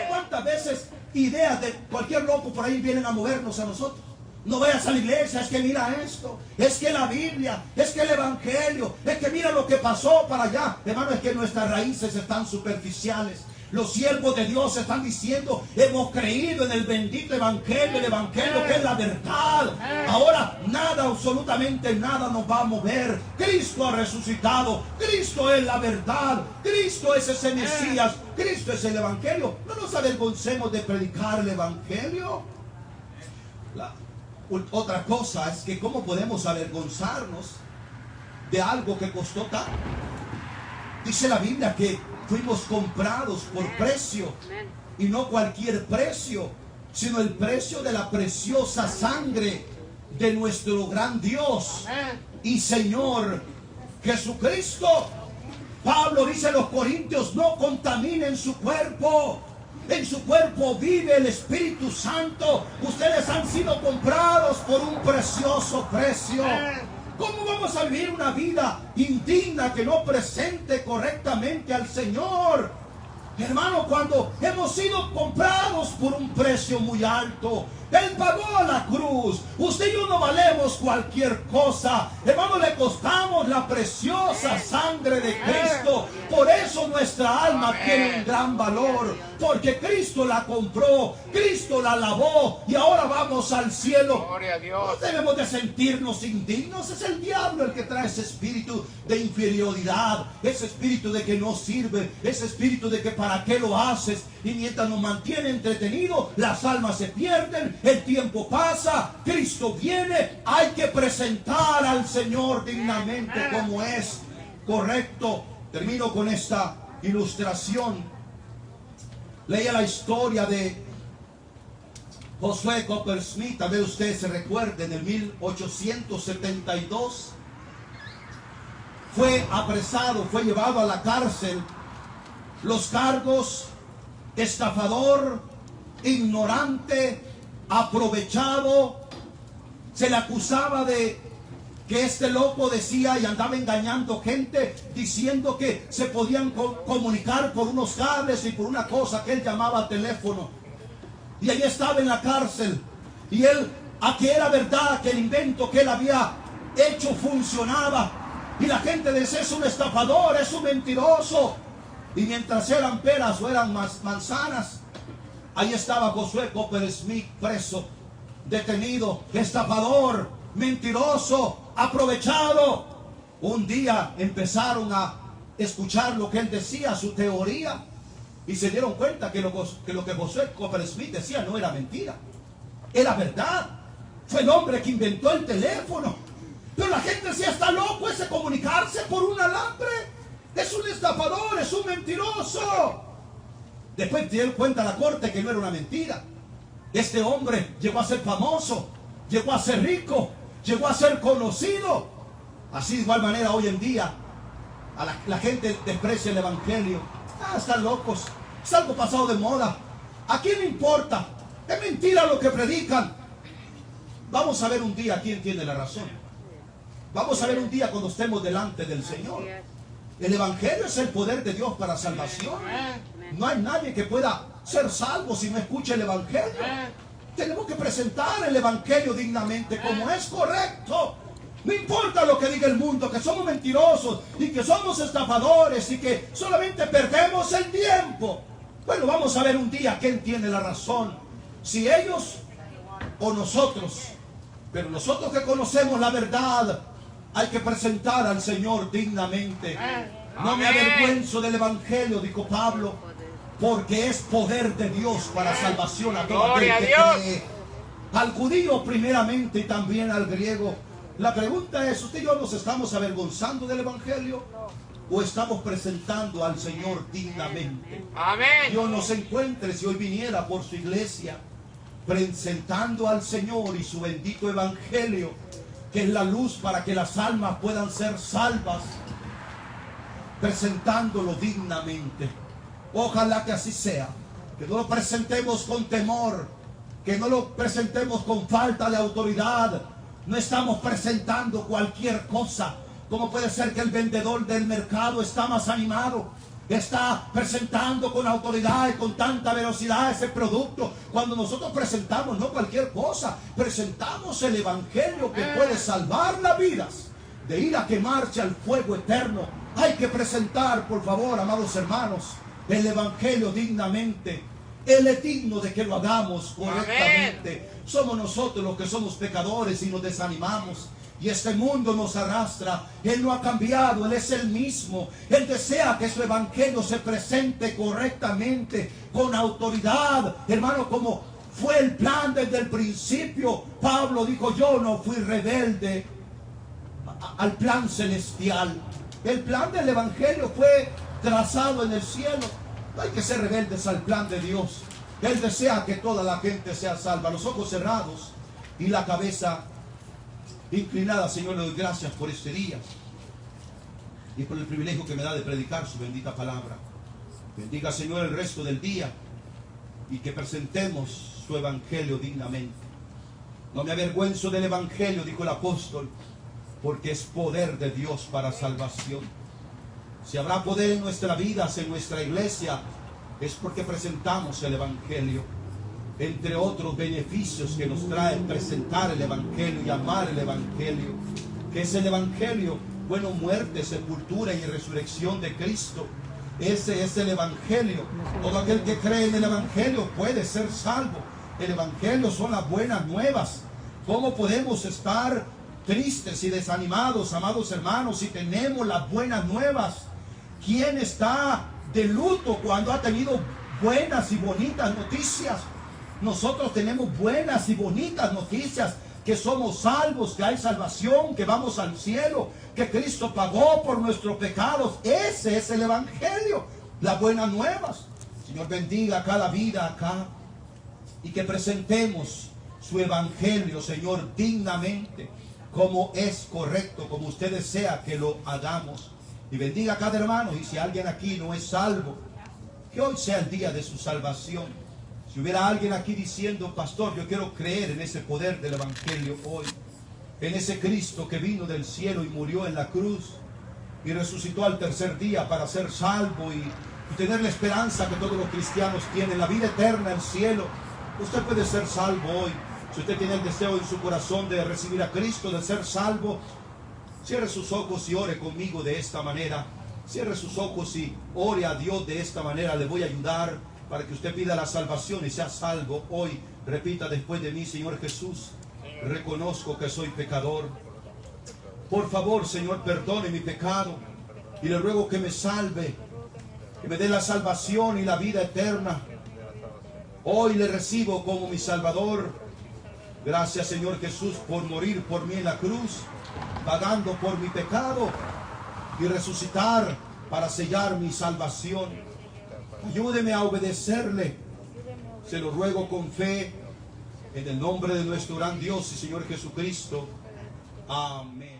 ¿Cuántas veces ideas de cualquier loco por ahí vienen a movernos a nosotros? No vayas a la iglesia, es que mira esto, es que la Biblia, es que el evangelio, es que mira lo que pasó para allá. Hermano, es que nuestras raíces están superficiales. Los siervos de Dios están diciendo, hemos creído en el bendito evangelio, el evangelio que es la verdad. Ahora nada, absolutamente nada nos va a mover. Cristo ha resucitado, Cristo es la verdad, Cristo es ese Mesías, Cristo es el evangelio. No nos avergoncemos de predicar el evangelio. Otra cosa es que cómo podemos avergonzarnos de algo que costó tanto. Dice la Biblia que fuimos comprados por precio, y no cualquier precio, sino el precio de la preciosa sangre de nuestro gran Dios y Señor Jesucristo. Pablo dice a los corintios, no contaminen su cuerpo. En su cuerpo vive el Espíritu Santo. Ustedes han sido comprados por un precioso precio. ¿Cómo vamos a vivir una vida indigna que no presente correctamente al Señor? Hermano, cuando hemos sido comprados por un precio muy alto, Él pagó la cruz. Usted y yo no valemos cualquier cosa. Hermano, le costamos la preciosa sangre de Cristo. Por eso nuestra alma tiene un gran valor, porque Cristo la compró, Cristo la lavó y ahora vamos al cielo. Gloria a Dios. No debemos de sentirnos indignos. Es el diablo el que trae ese espíritu de inferioridad, ese espíritu de que no sirve, ese espíritu de que para qué lo haces. Y mientras nos mantiene entretenidos, las almas se pierden, el tiempo pasa, Cristo viene. Hay que presentar al Señor dignamente como es correcto. Termino con esta ilustración. Leía la historia de Josué Coppersmith. Tal vez ustedes se recuerden, en 1872 fue apresado, fue llevado a la cárcel. Los cargos: estafador, ignorante, aprovechado. Se le acusaba de que este loco decía y andaba engañando gente, diciendo que se podían comunicar por unos cables y por una cosa que él llamaba teléfono. Y ahí estaba en la cárcel. Y él, a que era verdad, que el invento que él había hecho funcionaba. Y la gente decía: es un estafador, es un mentiroso. Y mientras eran peras o eran manzanas, ahí estaba Josué Coppersmith preso, detenido, estafador, mentiroso, aprovechado. Un día empezaron a escuchar lo que él decía, su teoría, y se dieron cuenta que lo que Josué Coppersmith decía no era mentira, era verdad. Fue el hombre que inventó el teléfono. Pero la gente decía: está loco ese comunicarse por un alambre, es un estafador, es un mentiroso. Después se dio cuenta la corte que no era una mentira. Este hombre llegó a ser famoso, llegó a ser rico, llegó a ser conocido. Así de igual manera hoy en día a la gente desprecia el evangelio. Están locos, es algo pasado de moda. ¿A quién le importa? Es mentira lo que predican. Vamos a ver un día quién tiene la razón. Vamos a ver un día cuando estemos delante del Señor. El evangelio es el poder de Dios para salvación. No hay nadie que pueda ser salvo si no escucha el evangelio. Tenemos que presentar el evangelio dignamente, como es correcto. No importa lo que diga el mundo, que somos mentirosos y que somos estafadores y que solamente perdemos el tiempo. Bueno, vamos a ver un día quién tiene la razón, si ellos o nosotros. Pero nosotros que conocemos la verdad, hay que presentar al Señor dignamente. No me avergüenzo del evangelio, dijo Pablo, porque es poder de Dios para salvación a todo aquel que cree, al judío primeramente y también al griego. La pregunta es: ¿usted y yo nos estamos avergonzando del evangelio o estamos presentando al Señor dignamente? Amén. Dios nos encuentre, si hoy viniera por su iglesia, presentando al Señor y su bendito evangelio, que es la luz para que las almas puedan ser salvas, presentándolo dignamente. Ojalá que así sea, que no lo presentemos con temor, que no lo presentemos con falta de autoridad. No estamos presentando cualquier cosa. ¿Cómo puede ser que el vendedor del mercado está más animado? Está presentando con autoridad y con tanta velocidad ese producto, cuando nosotros presentamos no cualquier cosa, presentamos el evangelio que puede salvar las vidas de ir a quemarse al fuego eterno. Hay que presentar, por favor, amados hermanos, el evangelio dignamente. Él es digno de que lo hagamos correctamente. Amén. Somos nosotros los que somos pecadores y nos desanimamos, y este mundo nos arrastra. Él no ha cambiado, Él es el mismo. Él desea que su evangelio se presente correctamente, con autoridad, hermano, como fue el plan desde el principio. Pablo dijo: yo no fui rebelde al plan celestial. El plan del evangelio fue trazado en el cielo. No hay que ser rebeldes al plan de Dios. Él desea que toda la gente sea salva. Los ojos cerrados y la cabeza inclinada. Señor, le doy gracias por este día y por el privilegio que me da de predicar su bendita palabra. Bendiga, Señor, el resto del día y que presentemos su evangelio dignamente. No me avergüenzo del evangelio, dijo el apóstol, porque es poder de Dios para salvación. Si habrá poder en nuestra vida, en nuestra iglesia, es porque presentamos el evangelio. Entre otros beneficios que nos trae presentar el evangelio y amar el evangelio, que es el Evangelio. Bueno, muerte, sepultura y resurrección de Cristo. Ese es el Evangelio. Todo aquel que cree en el Evangelio puede ser salvo. El Evangelio son las buenas nuevas. ¿Cómo podemos estar tristes y desanimados, amados hermanos, si tenemos las buenas nuevas? ¿Quién está de luto cuando ha tenido buenas y bonitas noticias? Nosotros tenemos buenas y bonitas noticias, que somos salvos, que hay salvación, que vamos al cielo, que Cristo pagó por nuestros pecados. Ese es el Evangelio, las buenas nuevas. Señor, bendiga cada vida acá y que presentemos su Evangelio, Señor, dignamente, como es correcto, como usted desea que lo hagamos. Y bendiga a cada hermano. Y si alguien aquí no es salvo, que hoy sea el día de su salvación. Si hubiera alguien aquí diciendo: pastor, yo quiero creer en ese poder del Evangelio hoy, en ese Cristo que vino del cielo y murió en la cruz y resucitó al tercer día para ser salvo y tener la esperanza que todos los cristianos tienen, la vida eterna, el cielo. Usted puede ser salvo hoy. Si usted tiene el deseo en su corazón de recibir a Cristo, de ser salvo, cierre sus ojos y ore conmigo de esta manera. Cierre sus ojos y ore a Dios de esta manera. Le voy a ayudar para que usted pida la salvación y sea salvo hoy. Repita después de mí: Señor Jesús, reconozco que soy pecador. Por favor, Señor, perdone mi pecado y le ruego que me salve, que me dé la salvación y la vida eterna. Hoy le recibo como mi Salvador. Gracias, Señor Jesús, por morir por mí en la cruz, pagando por mi pecado y resucitar para sellar mi salvación. Ayúdeme a obedecerle. Se lo ruego con fe, en el nombre de nuestro gran Dios y Señor Jesucristo. Amén.